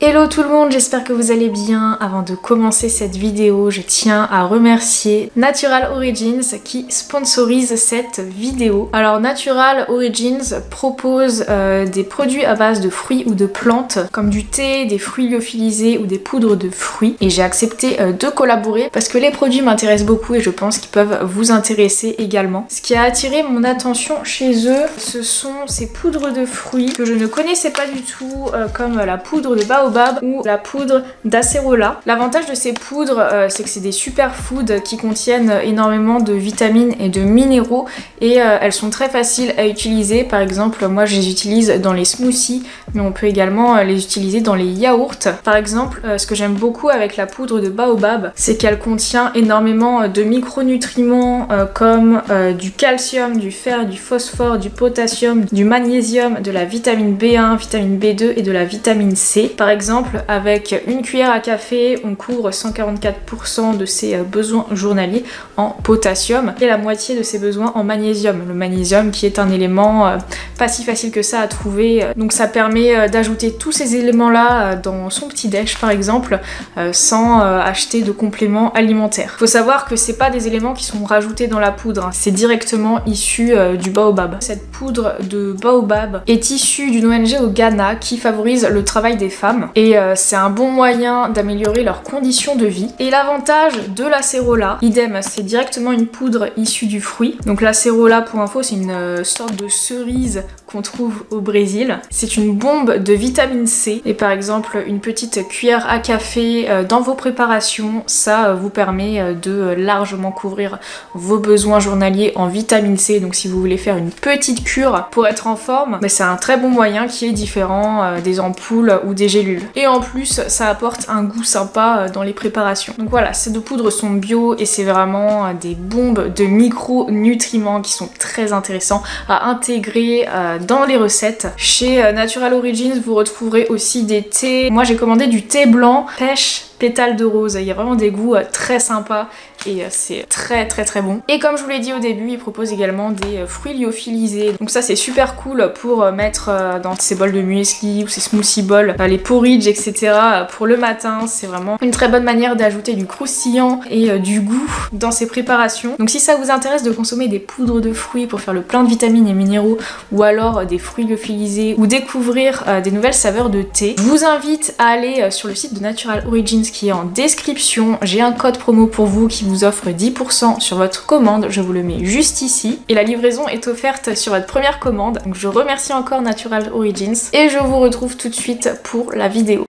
Hello tout le monde, j'espère que vous allez bien. Avant de commencer cette vidéo, je tiens à remercier Natural Origins qui sponsorise cette vidéo. Alors Natural Origins propose des produits à base de fruits ou de plantes comme du thé, des fruits lyophilisés ou des poudres de fruits. Et j'ai accepté de collaborer parce que les produits m'intéressent beaucoup et je pense qu'ils peuvent vous intéresser également. Ce qui a attiré mon attention chez eux, ce sont ces poudres de fruits que je ne connaissais pas du tout, comme la poudre de baobab ou la poudre d'acérola. L'avantage de ces poudres, c'est que c'est des superfoods qui contiennent énormément de vitamines et de minéraux et elles sont très faciles à utiliser. Par exemple, moi je les utilise dans les smoothies, mais on peut également les utiliser dans les yaourts. Par exemple, ce que j'aime beaucoup avec la poudre de baobab, c'est qu'elle contient énormément de micronutriments comme du calcium, du fer, du phosphore, du potassium, du magnésium, de la vitamine B1, vitamine B2 et de la vitamine C. Par exemple, avec une cuillère à café, on couvre 144% de ses besoins journaliers en potassium et la moitié de ses besoins en magnésium. Le magnésium qui est un élément pas si facile que ça à trouver. Donc ça permet d'ajouter tous ces éléments-là dans son petit déj par exemple, sans acheter de compléments alimentaires. Faut savoir que c'est pas des éléments qui sont rajoutés dans la poudre, hein. C'est directement issu du baobab. Cette poudre de baobab est issue d'une ONG au Ghana qui favorise le travail des femmes. Et c'est un bon moyen d'améliorer leurs conditions de vie. Et l'avantage de l'acérola, idem, c'est directement une poudre issue du fruit. Donc l'acérola, pour info, c'est une sorte de cerise qu'on trouve au Brésil. C'est une bombe de vitamine C. Et par exemple, une petite cuillère à café dans vos préparations, ça vous permet de largement couvrir vos besoins journaliers en vitamine C. Donc si vous voulez faire une petite cure pour être en forme, c'est un très bon moyen qui est différent des ampoules ou des gélules. Et en plus, ça apporte un goût sympa dans les préparations. Donc voilà, ces deux poudres sont bio et c'est vraiment des bombes de micronutriments qui sont très intéressants à intégrer dans les recettes. Chez Natural Origins, vous retrouverez aussi des thés. Moi, j'ai commandé du thé blanc pêche pétales de rose. Il y a vraiment des goûts très sympas et c'est très bon. Et comme je vous l'ai dit au début, ils proposent également des fruits lyophilisés. Donc ça c'est super cool pour mettre dans ces bols de muesli ou ces smoothie bowls, les porridge, etc. pour le matin. C'est vraiment une très bonne manière d'ajouter du croustillant et du goût dans ces préparations. Donc si ça vous intéresse de consommer des poudres de fruits pour faire le plein de vitamines et minéraux ou alors des fruits lyophilisés ou découvrir des nouvelles saveurs de thé, je vous invite à aller sur le site de Natural Origins qui est en description. J'ai un code promo pour vous qui vous offre 10% sur votre commande, je vous le mets juste ici. Et la livraison est offerte sur votre première commande. Donc je remercie encore Natural Origins et je vous retrouve tout de suite pour la vidéo.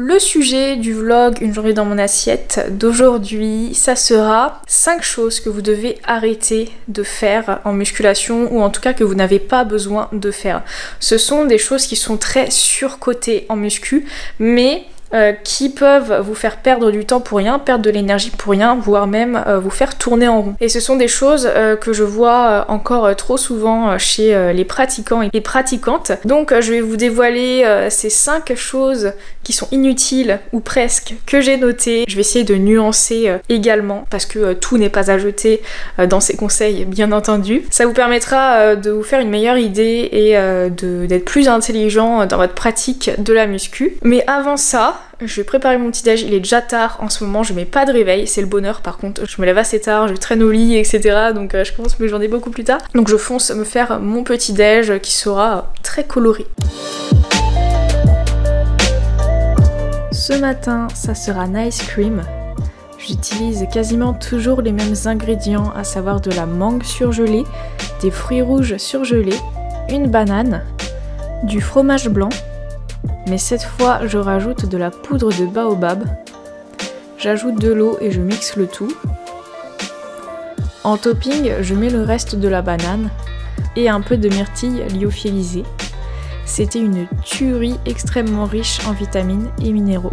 Le sujet du vlog Une journée dans mon assiette d'aujourd'hui, ça sera 5 choses que vous devez arrêter de faire en musculation ou en tout cas que vous n'avez pas besoin de faire. Ce sont des choses qui sont très surcotées en muscu, mais qui peuvent vous faire perdre du temps pour rien, perdre de l'énergie pour rien, voire même vous faire tourner en rond. Et ce sont des choses que je vois encore trop souvent chez les pratiquants et les pratiquantes. Donc je vais vous dévoiler ces 5 choses qui sont inutiles ou presque que j'ai notées. Je vais essayer de nuancer également parce que tout n'est pas à jeter dans ces conseils bien entendu. Ça vous permettra de vous faire une meilleure idée et d'être plus intelligent dans votre pratique de la muscu. Mais avant ça, je vais préparer mon petit déj, il est déjà tard en ce moment, je mets pas de réveil, c'est le bonheur par contre, je me lève assez tard, je traîne au lit, etc. Donc je commence mes journées beaucoup plus tard. Donc je fonce me faire mon petit déj qui sera très coloré. Ce matin, ça sera un ice cream. J'utilise quasiment toujours les mêmes ingrédients, à savoir de la mangue surgelée, des fruits rouges surgelés, une banane, du fromage blanc, mais cette fois je rajoute de la poudre de baobab, j'ajoute de l'eau et je mixe le tout. En topping, je mets le reste de la banane et un peu de myrtille lyophilisée. C'était une tuerie extrêmement riche en vitamines et minéraux.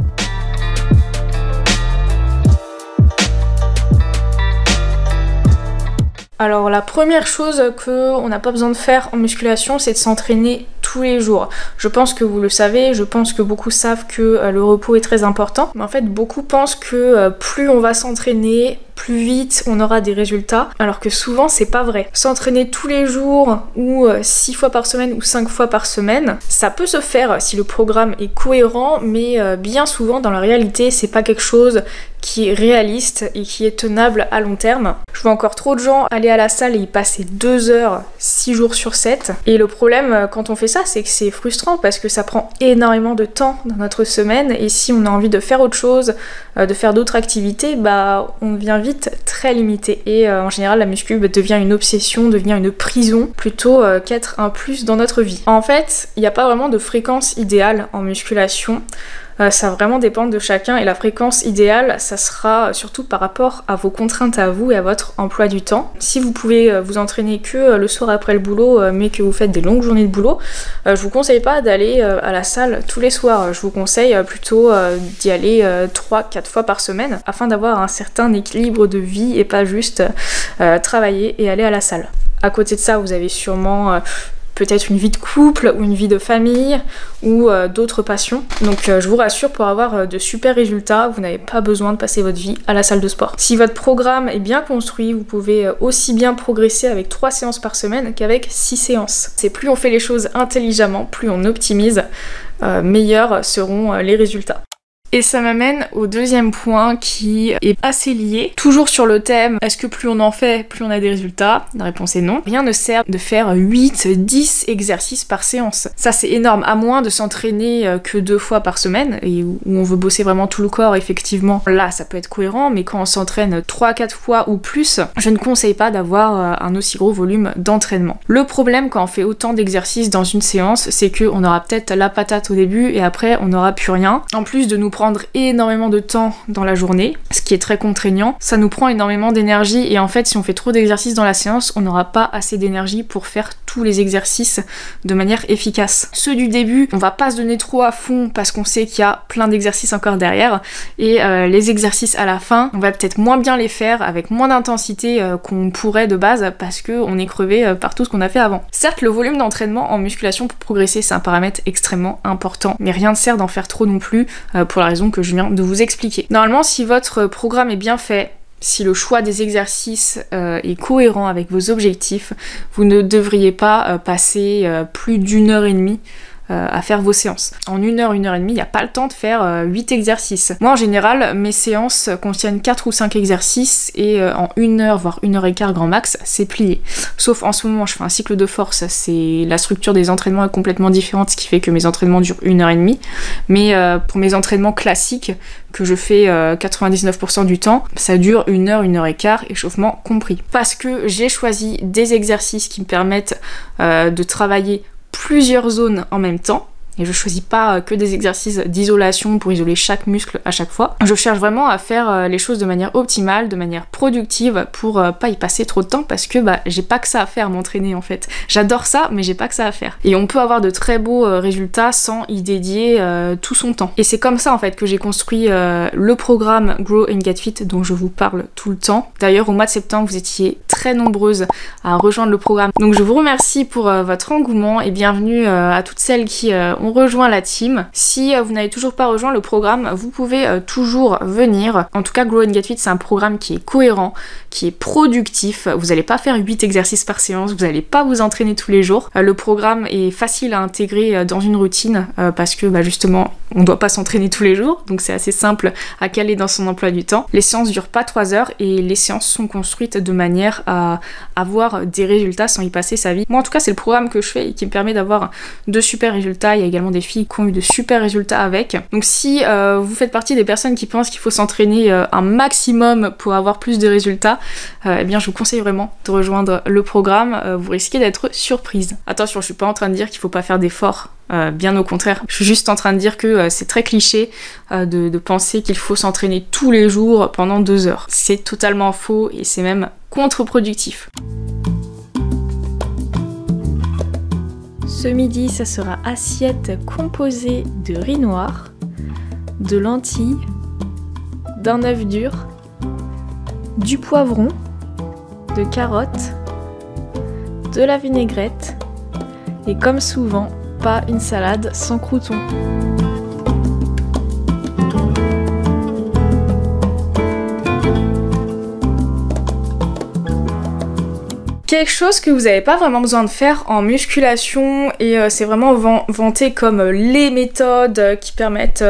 Alors la première chose qu'on n'a pas besoin de faire en musculation, c'est de s'entraîner tous tous les jours. Je pense que vous le savez, je pense que beaucoup savent que le repos est très important, mais en fait beaucoup pensent que plus on va s'entraîner, plus vite on aura des résultats, alors que souvent c'est pas vrai. S'entraîner tous les jours ou 6 fois par semaine ou 5 fois par semaine, ça peut se faire si le programme est cohérent, mais bien souvent dans la réalité c'est pas quelque chose qui est réaliste et qui est tenable à long terme. Je vois encore trop de gens aller à la salle et y passer 2 heures, 6 jours sur 7. Et le problème quand on fait ça, c'est que c'est frustrant parce que ça prend énormément de temps dans notre semaine et si on a envie de faire autre chose, de faire d'autres activités, bah on devient vite très limité. Et en général, la muscu devient une obsession, devient une prison plutôt qu'être un plus dans notre vie. En fait, il n'y a pas vraiment de fréquence idéale en musculation. Ça va vraiment dépendre de chacun et la fréquence idéale, ça sera surtout par rapport à vos contraintes à vous et à votre emploi du temps. Si vous pouvez vous entraîner que le soir après le boulot, mais que vous faites des longues journées de boulot, je vous conseille pas d'aller à la salle tous les soirs. Je vous conseille plutôt d'y aller 3-4 fois par semaine afin d'avoir un certain équilibre de vie et pas juste travailler et aller à la salle. À côté de ça, vous avez sûrement peut-être une vie de couple ou une vie de famille ou d'autres passions. Donc je vous rassure, pour avoir de super résultats, vous n'avez pas besoin de passer votre vie à la salle de sport. Si votre programme est bien construit, vous pouvez aussi bien progresser avec 3 séances par semaine qu'avec 6 séances. C'est plus on fait les choses intelligemment, plus on optimise, meilleurs seront les résultats. Et ça m'amène au deuxième point qui est assez lié. Toujours sur le thème, est-ce que plus on en fait, plus on a des résultats? La réponse est non. Rien ne sert de faire 8-10 exercices par séance. Ça c'est énorme, à moins de s'entraîner que 2 fois par semaine, et où on veut bosser vraiment tout le corps, effectivement. Là ça peut être cohérent, mais quand on s'entraîne 3-4 fois ou plus, je ne conseille pas d'avoir un aussi gros volume d'entraînement. Le problème quand on fait autant d'exercices dans une séance, c'est qu'on aura peut-être la patate au début, et après on n'aura plus rien. En plus de nous prendre énormément de temps dans la journée, ce qui est très contraignant, ça nous prend énormément d'énergie et en fait si on fait trop d'exercices dans la séance, on n'aura pas assez d'énergie pour faire tous les exercices de manière efficace. Ceux du début, on va pas se donner trop à fond parce qu'on sait qu'il y a plein d'exercices encore derrière et les exercices à la fin, on va peut-être moins bien les faire avec moins d'intensité qu'on pourrait de base parce qu'on est crevé par tout ce qu'on a fait avant. Certes, le volume d'entraînement en musculation pour progresser, c'est un paramètre extrêmement important, mais rien ne sert d'en faire trop non plus pour la raison que je viens de vous expliquer. Normalement, si votre programme est bien fait, si le choix des exercices est cohérent avec vos objectifs, vous ne devriez pas passer plus d'1h30 à faire vos séances. En 1h, 1h30, il n'y a pas le temps de faire 8 exercices. Moi en général, mes séances contiennent 4 ou 5 exercices et en 1h, voire 1h15 grand max, c'est plié. Sauf en ce moment, je fais un cycle de force, c'est la structure des entraînements est complètement différente, ce qui fait que mes entraînements durent 1h30. Mais pour mes entraînements classiques, que je fais 99% du temps, ça dure 1h, 1h15, échauffement compris. Parce que j'ai choisi des exercices qui me permettent de travailler plusieurs zones en même temps. Et je choisis pas que des exercices d'isolation pour isoler chaque muscle à chaque fois. Je cherche vraiment à faire les choses de manière optimale, de manière productive pour pas y passer trop de temps parce que j'ai pas que ça à faire m'entraîner en fait. J'adore ça mais j'ai pas que ça à faire. Et on peut avoir de très beaux résultats sans y dédier tout son temps. Et c'est comme ça en fait que j'ai construit le programme Grow and Get Fit dont je vous parle tout le temps. D'ailleurs au mois de septembre vous étiez très nombreuses à rejoindre le programme. Donc je vous remercie pour votre engouement et bienvenue à toutes celles qui ont rejoint la team. Si vous n'avez toujours pas rejoint le programme, vous pouvez toujours venir. En tout cas, Grow and Get Fit, c'est un programme qui est cohérent, qui est productif. Vous n'allez pas faire 8 exercices par séance, vous n'allez pas vous entraîner tous les jours. Le programme est facile à intégrer dans une routine parce que justement, on ne doit pas s'entraîner tous les jours, donc c'est assez simple à caler dans son emploi du temps. Les séances durent pas 3 heures et les séances sont construites de manière à avoir des résultats sans y passer sa vie. Moi en tout cas, c'est le programme que je fais et qui me permet d'avoir de super résultats. Il y a également des filles qui ont eu de super résultats avec. Donc si vous faites partie des personnes qui pensent qu'il faut s'entraîner un maximum pour avoir plus de résultats, eh bien je vous conseille vraiment de rejoindre le programme. Vous risquez d'être surprise. Attention, je suis pas en train de dire qu'il faut pas faire d'efforts. Bien au contraire, je suis juste en train de dire que c'est très cliché de penser qu'il faut s'entraîner tous les jours pendant 2 heures. C'est totalement faux et c'est même contre-productif. Ce midi, ça sera assiette composée de riz noir, de lentilles, d'un œuf dur, du poivron, de carottes, de la vinaigrette et comme souvent, pas une salade sans croûtons. Quelque chose que vous n'avez pas vraiment besoin de faire en musculation et c'est vraiment vanté comme les méthodes qui permettent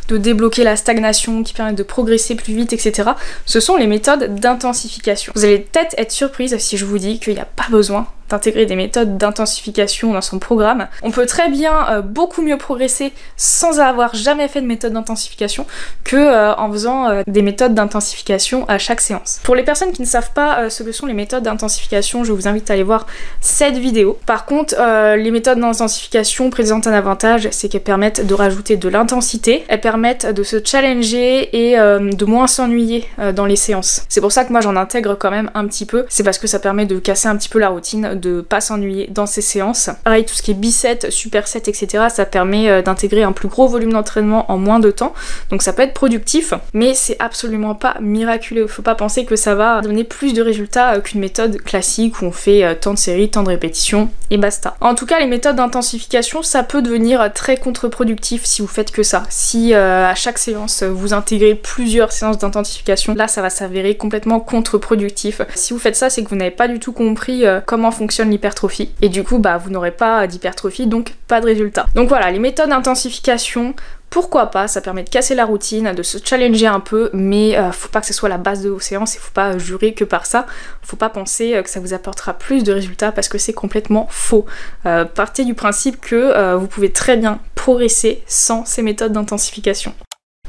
de débloquer la stagnation, qui permettent de progresser plus vite, etc. Ce sont les méthodes d'intensification. Vous allez peut-être être surprise si je vous dis qu'il n'y a pas besoin d'intégrer des méthodes d'intensification dans son programme. On peut très bien beaucoup mieux progresser sans avoir jamais fait de méthode d'intensification que en faisant des méthodes d'intensification à chaque séance. Pour les personnes qui ne savent pas ce que sont les méthodes d'intensification, je vous invite à aller voir cette vidéo. Par contre, les méthodes d'intensification présentent un avantage, c'est qu'elles permettent de rajouter de l'intensité, elles permettent de se challenger et de moins s'ennuyer dans les séances. C'est pour ça que moi j'en intègre quand même un petit peu, c'est parce que ça permet de casser un petit peu la routine, de pas s'ennuyer dans ces séances. Pareil, tout ce qui est biceps, superset, etc. ça permet d'intégrer un plus gros volume d'entraînement en moins de temps, donc ça peut être productif, mais c'est absolument pas miraculeux. Faut pas penser que ça va donner plus de résultats qu'une méthode classique où on fait tant de séries, tant de répétitions et basta. En tout cas, les méthodes d'intensification, ça peut devenir très contre-productif si vous faites que ça. Si à chaque séance vous intégrez plusieurs séances d'intensification, là ça va s'avérer complètement contre-productif. Si vous faites ça, c'est que vous n'avez pas du tout compris comment fonctionne l'hypertrophie et du coup bah vous n'aurez pas d'hypertrophie, donc pas de résultat. Donc voilà, les méthodes d'intensification, pourquoi pas, ça permet de casser la routine, de se challenger un peu, mais faut pas que ce soit la base de vos séances et faut pas jurer que par ça. Faut pas penser que ça vous apportera plus de résultats parce que c'est complètement faux. Partez du principe que vous pouvez très bien progresser sans ces méthodes d'intensification.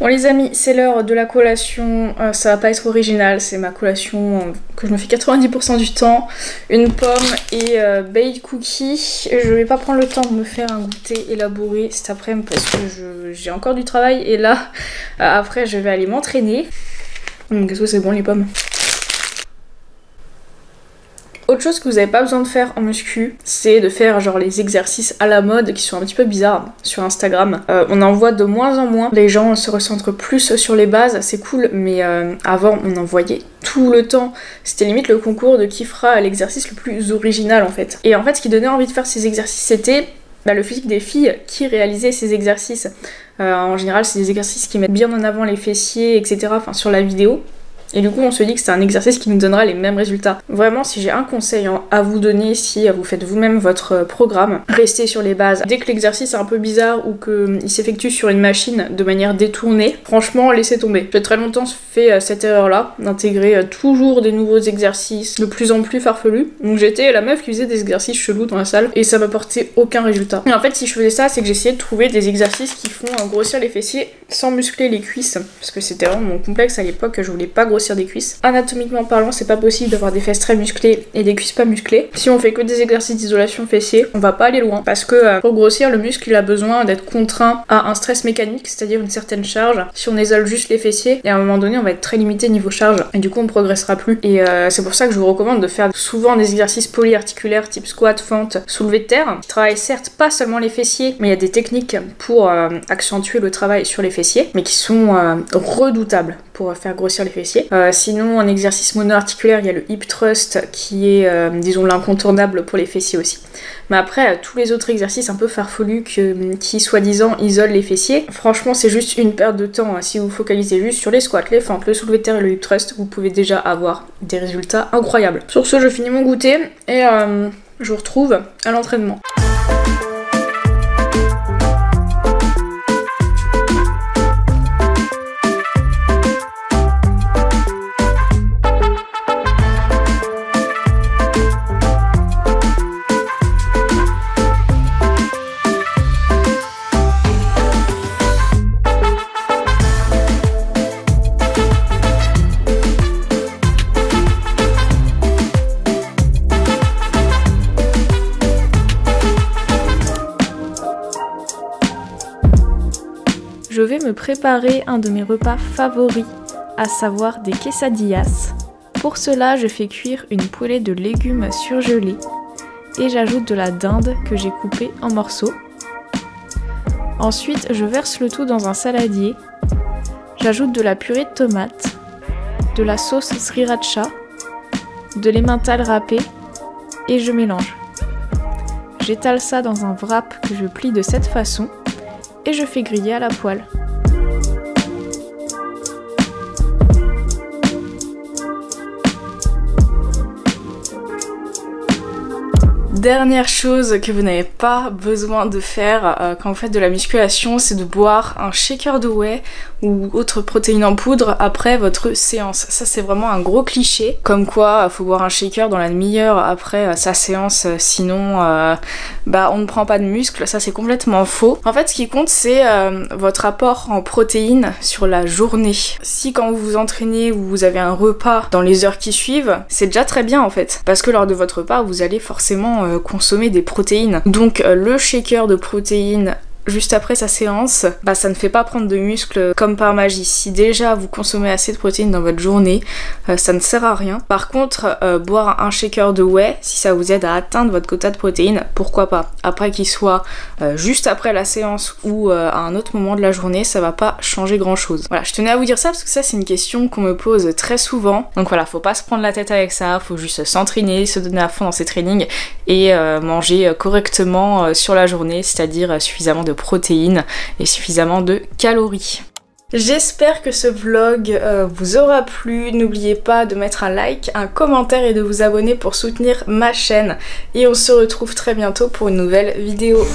Bon les amis, c'est l'heure de la collation, ça va pas être original, c'est ma collation que je me fais 90% du temps, une pomme et baked cookie. Je vais pas prendre le temps de me faire un goûter élaboré cet après-midi parce que j'ai encore du travail et là, après je vais aller m'entraîner. Qu'est-ce que c'est bon les pommes. Autre chose que vous n'avez pas besoin de faire en muscu, c'est de faire genre les exercices à la mode qui sont un petit peu bizarres sur Instagram. On en voit de moins en moins, les gens se recentrent plus sur les bases, c'est cool, mais avant on en voyait tout le temps. C'était limite le concours de qui fera l'exercice le plus original en fait. Et en fait ce qui donnait envie de faire ces exercices c'était le physique des filles qui réalisaient ces exercices. En général c'est des exercices qui mettent bien en avant les fessiers, etc. Enfin sur la vidéo. Et du coup on se dit que c'est un exercice qui nous donnera les mêmes résultats. Vraiment si j'ai un conseil à vous donner, si vous faites vous-même votre programme, restez sur les bases. Dès que l'exercice est un peu bizarre ou qu'il s'effectue sur une machine de manière détournée, franchement laissez tomber. J'ai très longtemps fait cette erreur là, d'intégrer toujours des nouveaux exercices de plus en plus farfelus. Donc j'étais la meuf qui faisait des exercices chelous dans la salle et ça m'apportait aucun résultat. Et en fait si je faisais ça c'est que j'essayais de trouver des exercices qui font grossir les fessiers sans muscler les cuisses. Parce que c'était vraiment mon complexe à l'époque, je voulais pas grossir des cuisses. Anatomiquement parlant, c'est pas possible d'avoir des fesses très musclées et des cuisses pas musclées. Si on fait que des exercices d'isolation fessier, on va pas aller loin parce que pour grossir, le muscle il a besoin d'être contraint à un stress mécanique, c'est-à-dire une certaine charge. Si on isole juste les fessiers, et à un moment donné, on va être très limité niveau charge et du coup on progressera plus. Et c'est pour ça que je vous recommande de faire souvent des exercices polyarticulaires type squat, fente, soulevé de terre, qui travaillent certes pas seulement les fessiers, mais il y a des techniques pour accentuer le travail sur les fessiers, mais qui sont redoutables pour faire grossir les fessiers. Sinon, en exercice mono-articulaire, il y a le hip thrust qui est, disons, l'incontournable pour les fessiers aussi. Mais après, tous les autres exercices un peu farfelus qui, soi-disant, isolent les fessiers, franchement, c'est juste une perte de temps. Si vous focalisez juste sur les squats, les fentes, le soulevé de terre et le hip thrust, vous pouvez déjà avoir des résultats incroyables. Sur ce, je finis mon goûter et je vous retrouve à l'entraînement. Je vais me préparer un de mes repas favoris, à savoir des quesadillas. Pour cela, je fais cuire une poêlée de légumes surgelés et j'ajoute de la dinde que j'ai coupée en morceaux. Ensuite, je verse le tout dans un saladier. J'ajoute de la purée de tomates, de la sauce sriracha, de l'emmental râpé et je mélange. J'étale ça dans un wrap que je plie de cette façon et je fais griller à la poêle. Dernière chose que vous n'avez pas besoin de faire quand vous faites de la musculation, c'est de boire un shaker de whey ou autre protéine en poudre après votre séance. Ça c'est vraiment un gros cliché, comme quoi faut boire un shaker dans la demi-heure après sa séance, sinon on ne prend pas de muscle. Ça c'est complètement faux. En fait ce qui compte c'est votre apport en protéines sur la journée. Si quand vous vous entraînez ou vous avez un repas dans les heures qui suivent, c'est déjà très bien en fait, parce que lors de votre repas vous allez forcément consommer des protéines. Donc le shaker de protéines juste après sa séance, ça ne fait pas prendre de muscles comme par magie. Si déjà vous consommez assez de protéines dans votre journée, ça ne sert à rien. Par contre, boire un shaker de whey, si ça vous aide à atteindre votre quota de protéines, pourquoi pas. Après qu'il soit juste après la séance ou à un autre moment de la journée, ça va pas changer grand chose. Voilà, je tenais à vous dire ça parce que ça c'est une question qu'on me pose très souvent. Donc voilà, faut pas se prendre la tête avec ça, faut juste s'entraîner, se donner à fond dans ses trainings et manger correctement sur la journée, c'est-à-dire suffisamment de protéines et suffisamment de calories. J'espère que ce vlog vous aura plu. N'oubliez pas de mettre un like, un commentaire et de vous abonner pour soutenir ma chaîne. Et on se retrouve très bientôt pour une nouvelle vidéo.